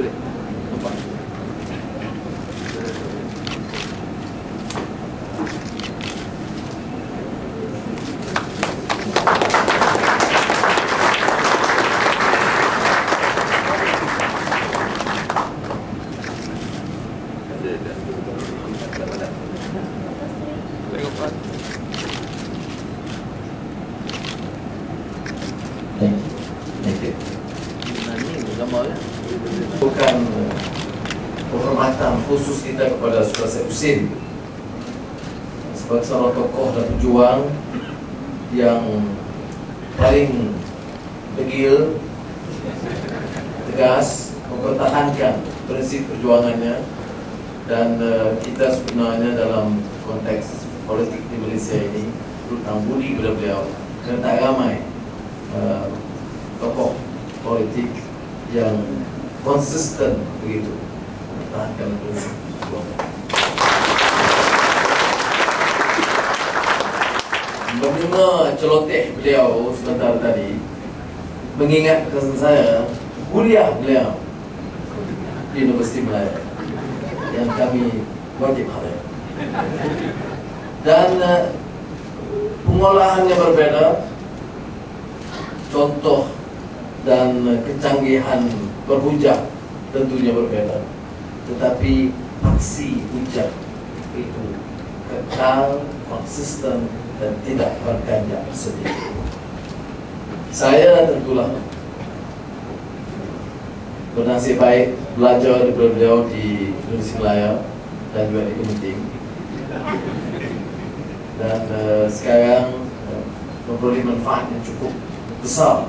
Boleh. Nampak. Bukan penghormatan khusus kita kepada Saudara Syed Husin sebagai seorang tokoh dan pejuang yang paling degil, tegas, mempertahankan prinsip perjuangannya. Dan kita sebenarnya dalam konteks politik di Malaysia ini terutama budi kepada beliau, kerana tak ramai tokoh politik yang konsisten begitu mempertahankan prinsip perjuangan. Mendengar celoteh beliau sebentar tadi mengingatkan saya kuliah beliau di Universiti Malaya yang kami wajib hadir. Dan pengolahannya berbeda, contoh dan kecanggihan berhujah tentunya berbeda, tetapi aksi hujah itu kekal, konsisten dan tidak berganjak sedikit. Saya tentulah bernasib baik belajar daripada beliau di Universiti Malaya dan juga di Kementing, dan sekarang memperoleh manfaat yang cukup besar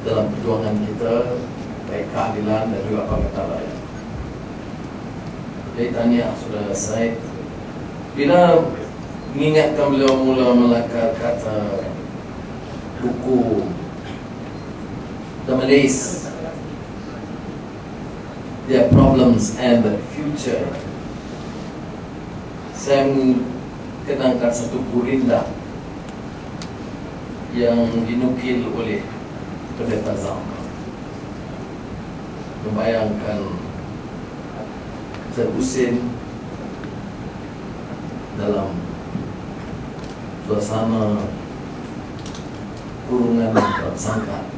dalam perjuangan kita, baik keadilan dan juga Pakatan Rakyat. Jadi tanya Saudara Syed, bila mengingatkan beliau mula melakar kata buku The Malays, Their Problems and the Future, saya mengenangkan satu gurinda yang dinukil oleh Pendeta Zaman, membayangkan Syed Husin dalam suasana kurungan tersangka.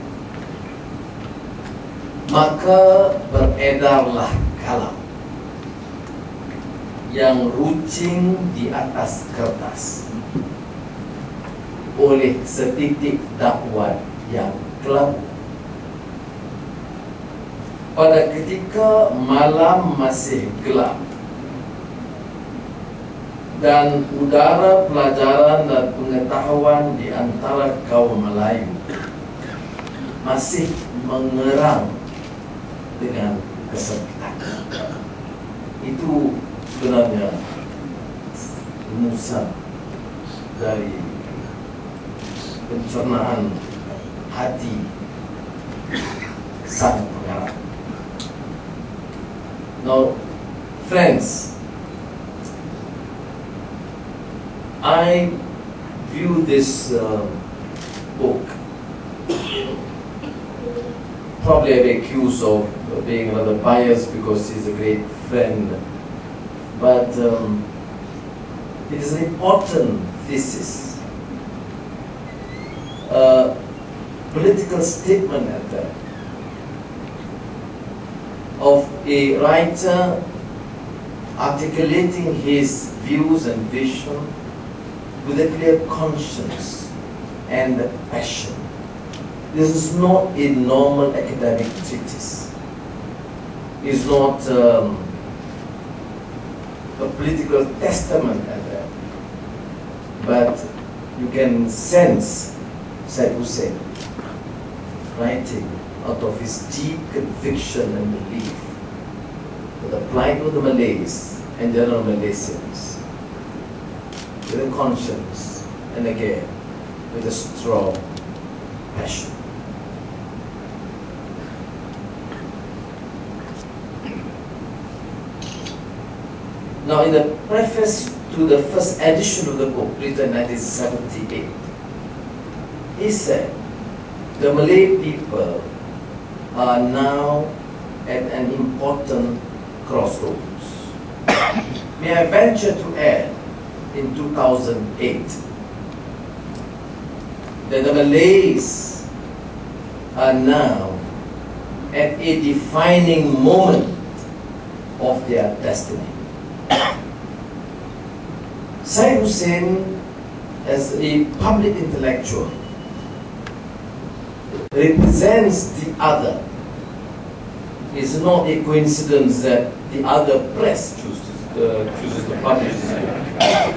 Maka beredarlah kalam yang rucing di atas kertas oleh setitik dakwat yang kelabu. Pada ketika malam masih gelap dan udara pelajaran dan pengetahuan di antara kaum Melayu masih mengerang dengan kesempitan. Itu sebenarnya rumusan dari pencernaan hati sang pengarang. Now, friends, I view this book, probably I'll be accused of being rather biased because he's a great friend, but it is an important thesis, a political statement at that, of a writer articulating his views and vision with a clear conscience and passion. This is not a normal academic treatise. It's not a political testament at that. But you can sense Syed Husin writing out of his deep conviction and belief that the plight of the Malays and general Malaysians, with a conscience and again with a strong passion. Now, in the preface to the first edition of the book, written in 1978, he said, the Malay people are now at an important crossroads. May I venture to add, in 2008, that the Malays are now at a defining moment of their destiny. Syed Husin, as a public intellectual, represents the other. It's not a coincidence that the other press chooses to publish this book.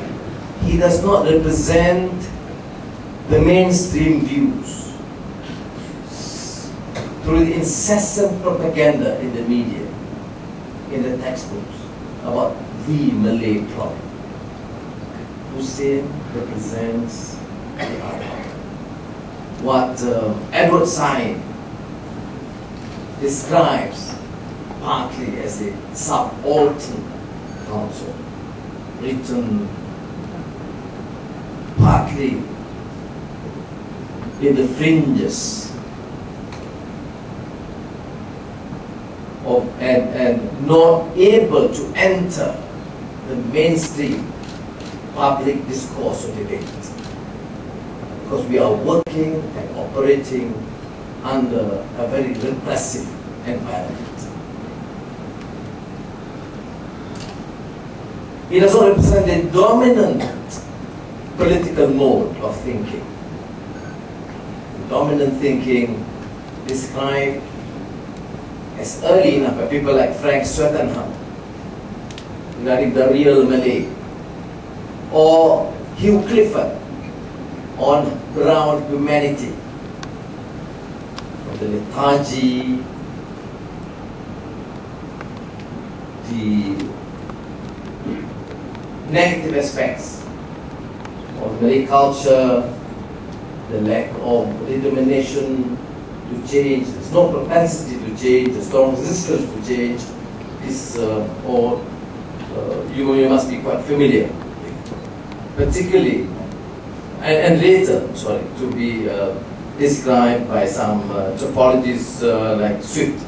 He does not represent the mainstream views through the incessant propaganda in the media, in the textbooks, about the Malay problem. Husin represents the other. What Edward Syed describes partly as a subaltern council, written partly in the fringes of and not able to enter the mainstream public discourse or debate, because we are working and operating under a very repressive environment. It does not represent the dominant political mode of thinking. Dominant thinking described as early enough by people like Frank Swettenham regarding the real Malay, or Hugh Clifford on ground humanity, the lethargy, the negative aspects of Malay culture, the lack of determination to change, there's no propensity to change, there's no resistance to change, is you must be quite familiar, particularly, and later, to be described by some anthropologists like Swift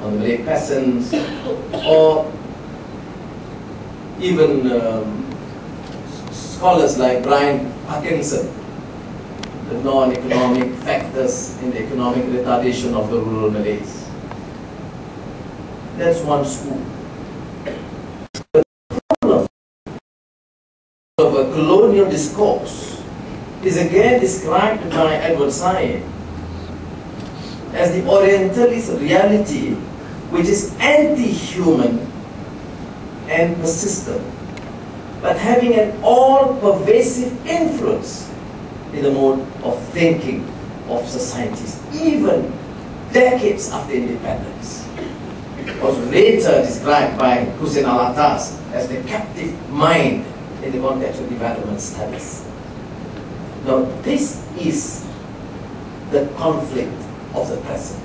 on the Malay peasants, or even scholars like Brian Parkinson, the non-economic factors in the economic retardation of the rural Malays. That's one school. The problem of a colonial discourse is again described by Edward Syed as the Orientalist reality, which is anti-human and persistent, but having an all-pervasive influence in the mode of thinking of societies, even decades after independence. It was later described by Husin as the captive mind in the context of development studies. Now, this is the conflict of the present,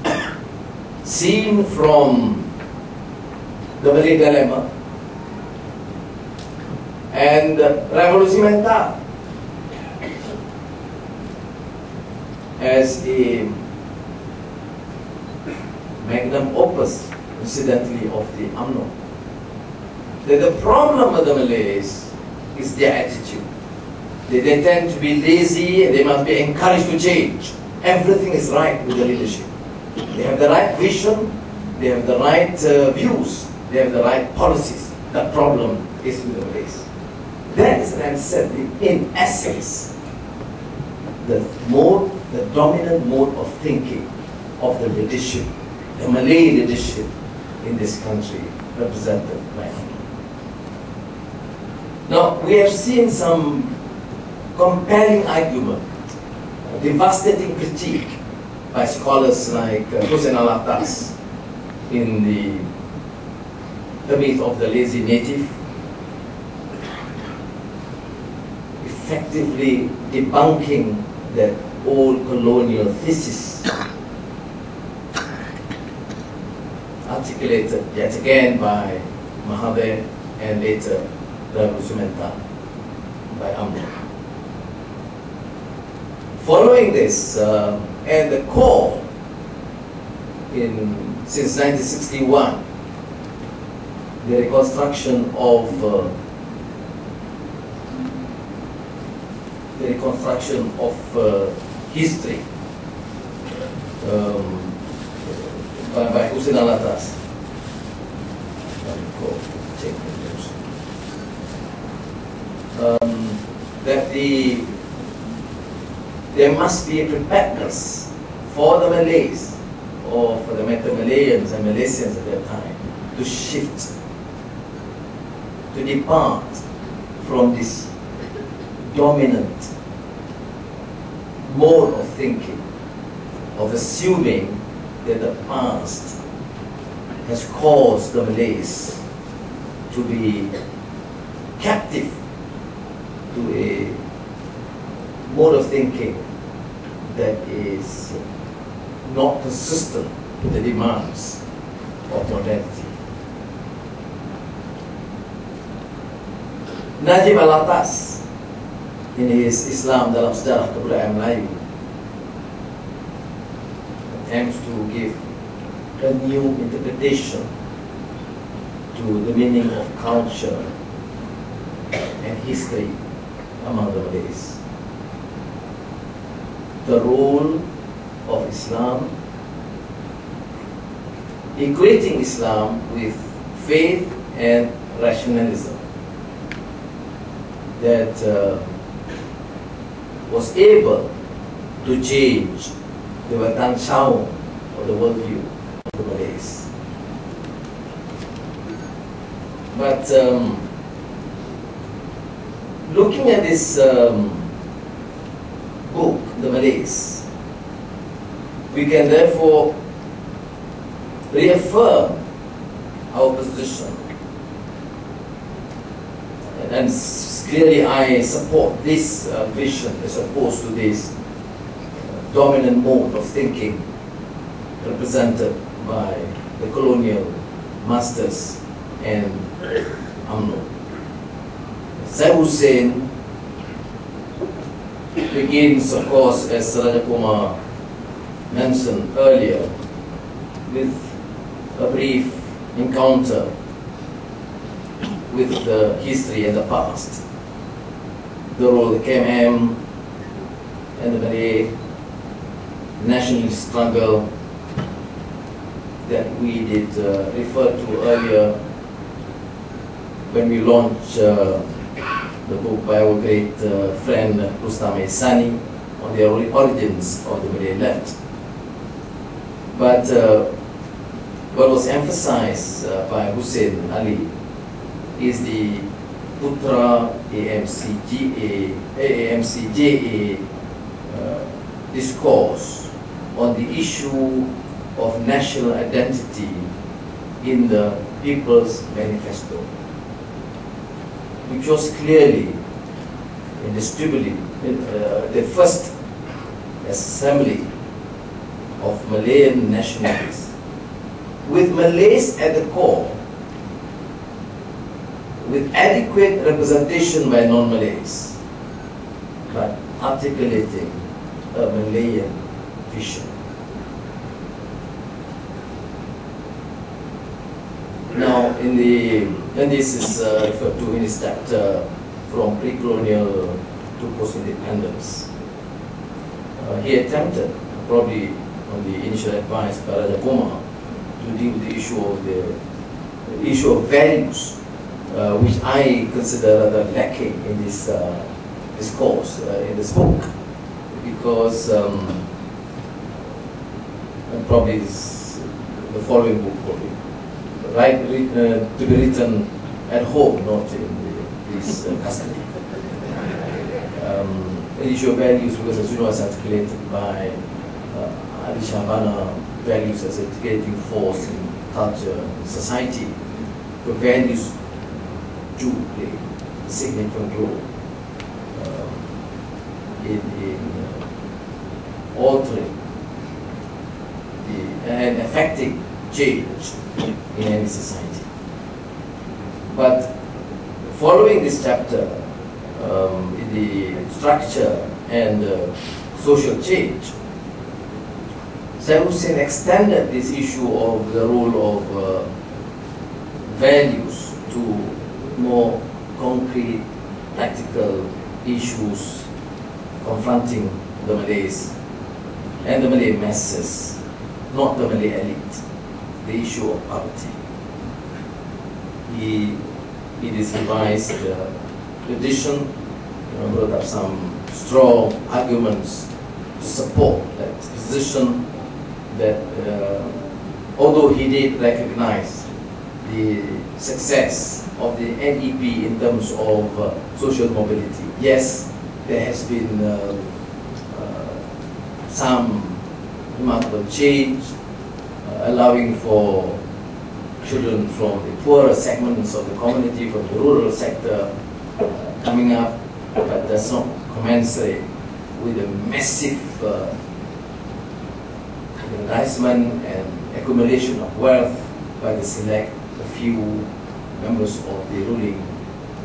seen from the Malay dilemma and Revolusi Mental as a magnum opus, incidentally, of the UMNO. The problem with the Malays is their attitude. They tend to be lazy and they must be encouraged to change. Everything is right with the leadership. They have the right vision, they have the right views, they have the right policies. The problem is with the Malays. That is an answer, in essence, the dominant mode of thinking of the leadership, the Malay leadership in this country, represented by UMNO. Now, we have seen some compelling argument, devastating critique by scholars like Husin in the myth of the lazy native, effectively debunking that old colonial thesis articulated yet again by Mahathir and later Revolusi Mental by Anwar. Following this, and the call in since 1961, the reconstruction of history by Husin Alatas. That there must be a preparedness for the Malays, or for the Malayans and Malaysians at that time, to shift, to depart from this dominant mode of thinking, of assuming that the past has caused the Malays to be captive to a mode of thinking that is not consistent with the demands of modernity. Najib Alatas, in his Islam dalam Sejarah Kebudayaan Melayu, attempts to give a new interpretation to the meaning of culture and history among the Malays. The role of Islam, equating Islam with faith and rationalism, that was able to change the Watan or the worldview of the Malays. But looking at this book, The Malays, we can therefore reaffirm our position. And clearly I support this vision as opposed to this dominant mode of thinking represented by the colonial masters and UMNO. Syed Husin begins, of course, as Raja Kumar mentioned earlier, with a brief encounter with the history and the past, the role of the KMM and the Malay nationalist struggle that we did refer to earlier when we launched the book by our great friend Rustam Ihsani on the origins of the Malay left. But what was emphasized by Husin Ali is the Putra AMCJA discourse on the issue of national identity in the People's Manifesto, which was clearly indisputable the first assembly of Malayan nationalists, with Malays at the core, with adequate representation by non-Malays, but articulating a Malayan vision. Now, and this is referred to in his chapter from pre-colonial to post-independence. He attempted, probably on the initial advice by Raja Kumar, to deal with the issue of values, which I consider rather lacking in this discourse in this book, because and probably the following book probably to be written at home, not in this custody. The issue of values, because as you know, is articulated by Ali Shahbana, values as a educating force in culture and society. The values do play a significant role in altering and affecting change in any society. But following this chapter, in the structure and social change, Syed Husin extended this issue of the role of values to more concrete, practical issues confronting the Malays and the Malay masses, not the Malay elite, the issue of poverty. He devised tradition, brought up some strong arguments to support that position, that although he did recognize the success of the NEP in terms of social mobility, yes, there has been some remarkable change, allowing for children from the poorer segments of the community, from the rural sector, coming up, but that's not commensurate with the massive aggrandizement and accumulation of wealth by the select few members of the ruling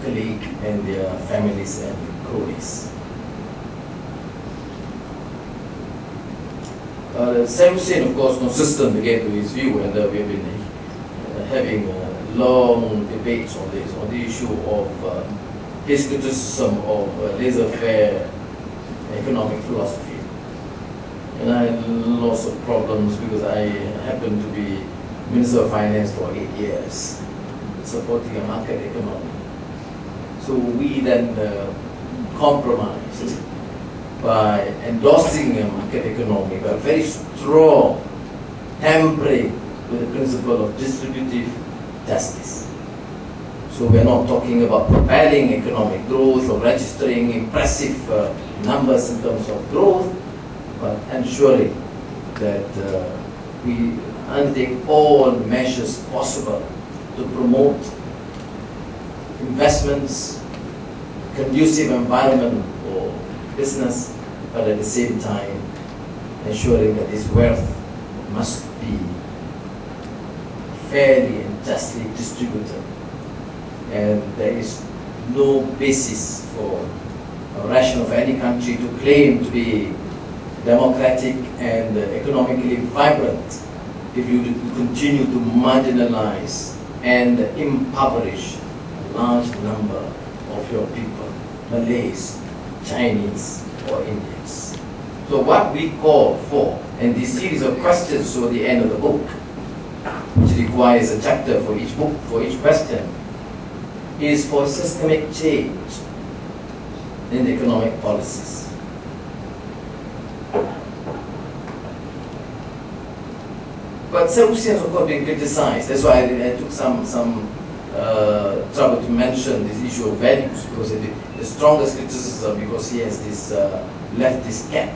clique and their families and cronies. Syed Husin, of course, consistent again to his view, and we have been having long debates on this, on the issue of his criticism of laissez-faire economic philosophy. And I had lots of problems because I happened to be Minister of Finance for 8 years, supporting a market economy. So we then compromised by endorsing a market economy, but very strong tampering with the principle of distributive justice. So we are not talking about propelling economic growth or registering impressive numbers in terms of growth, but ensuring that we undertake all measures possible to promote investments, conducive environment for business, but at the same time ensuring that this wealth must be fairly and justly distributed. And there is no basis for a rational for any country to claim to be democratic and economically vibrant if you continue to marginalize and impoverish a large number of your people, Malays, Chinese, or Indians. So what we call for, and this series of questions toward the end of the book, which requires a chapter for each book, for each question, is for systemic change in the economic policies. But Syed Husin has of course been criticized. That's why I took some trouble to mention this issue of values, because the strongest criticism, because he has this leftist cap,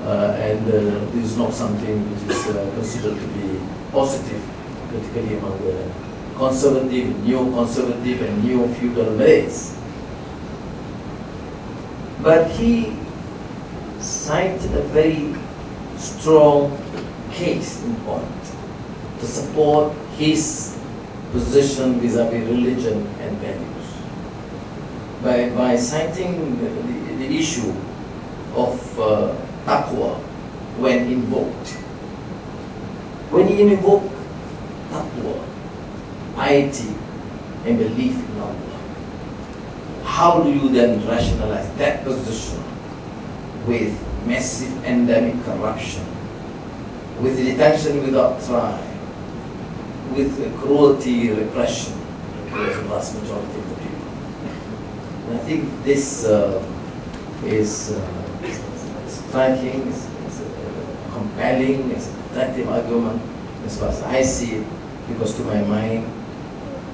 and this is not something which is considered to be positive, particularly among the conservative, neo-conservative and neo-feudal Malays. But he cited a very strong case in point to support his position vis-à-vis religion and values by citing the issue of taqwa when invoked. When he invoked taqwa, piety and belief in Allah, how do you then rationalize that position with massive endemic corruption, with detention without trial, with cruelty, repression towards the vast majority of the people? And I think this is striking, is compelling, is an attractive argument as far as I see it, because to my mind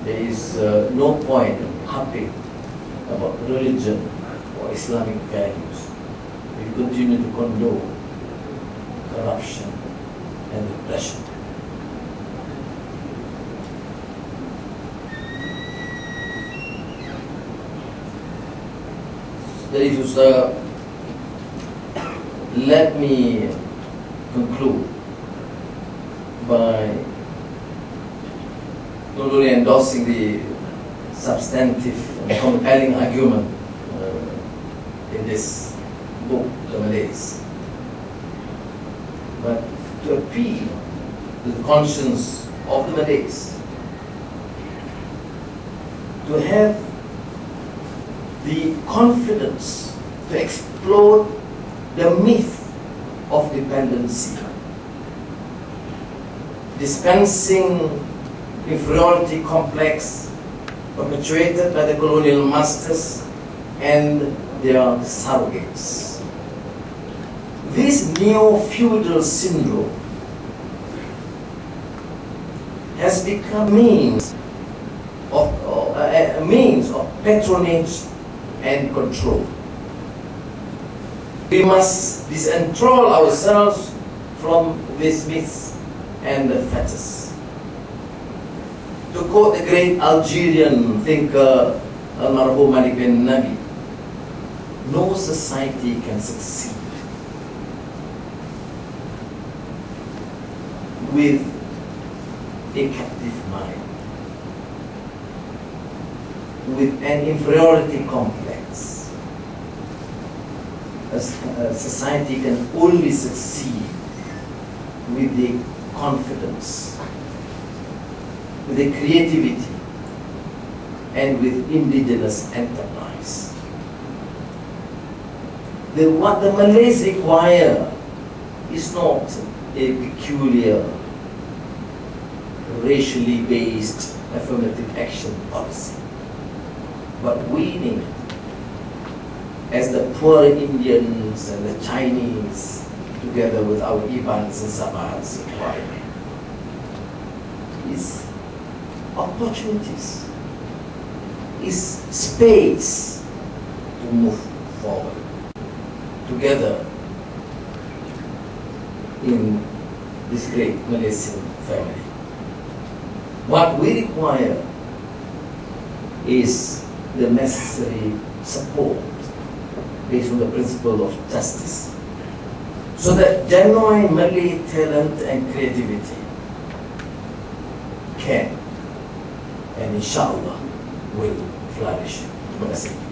there is no point in harping about religion or Islamic values if you continue to condone corruption and repression. Let me conclude by not only endorsing the substantive and compelling argument in this book, The Malays, but to appeal to the conscience of the Malays, to have the confidence to explode the myth of dependency, dispensing inferiority complex perpetuated by the colonial masters and their surrogates. This neo-feudal syndrome has become a means of patronage and control. We must disenthrall ourselves from these myths and fetishes. To quote the great Algerian thinker Almarhum Malik bin Nabi, no society can succeed with a captive mind, with an inferiority complex. A society can only succeed with the confidence, with the creativity, and with indigenous enterprise. What the Malays require is not a peculiar, racially based affirmative action policy, but we need, as the poor Indians and the Chinese, together with our Ibans and Sabans, require, is opportunities, is space to move forward together in this great Malaysian family. What we require is the necessary support based on the principle of justice, so that genuine Malay talent and creativity can and inshallah will flourish. Terima kasih.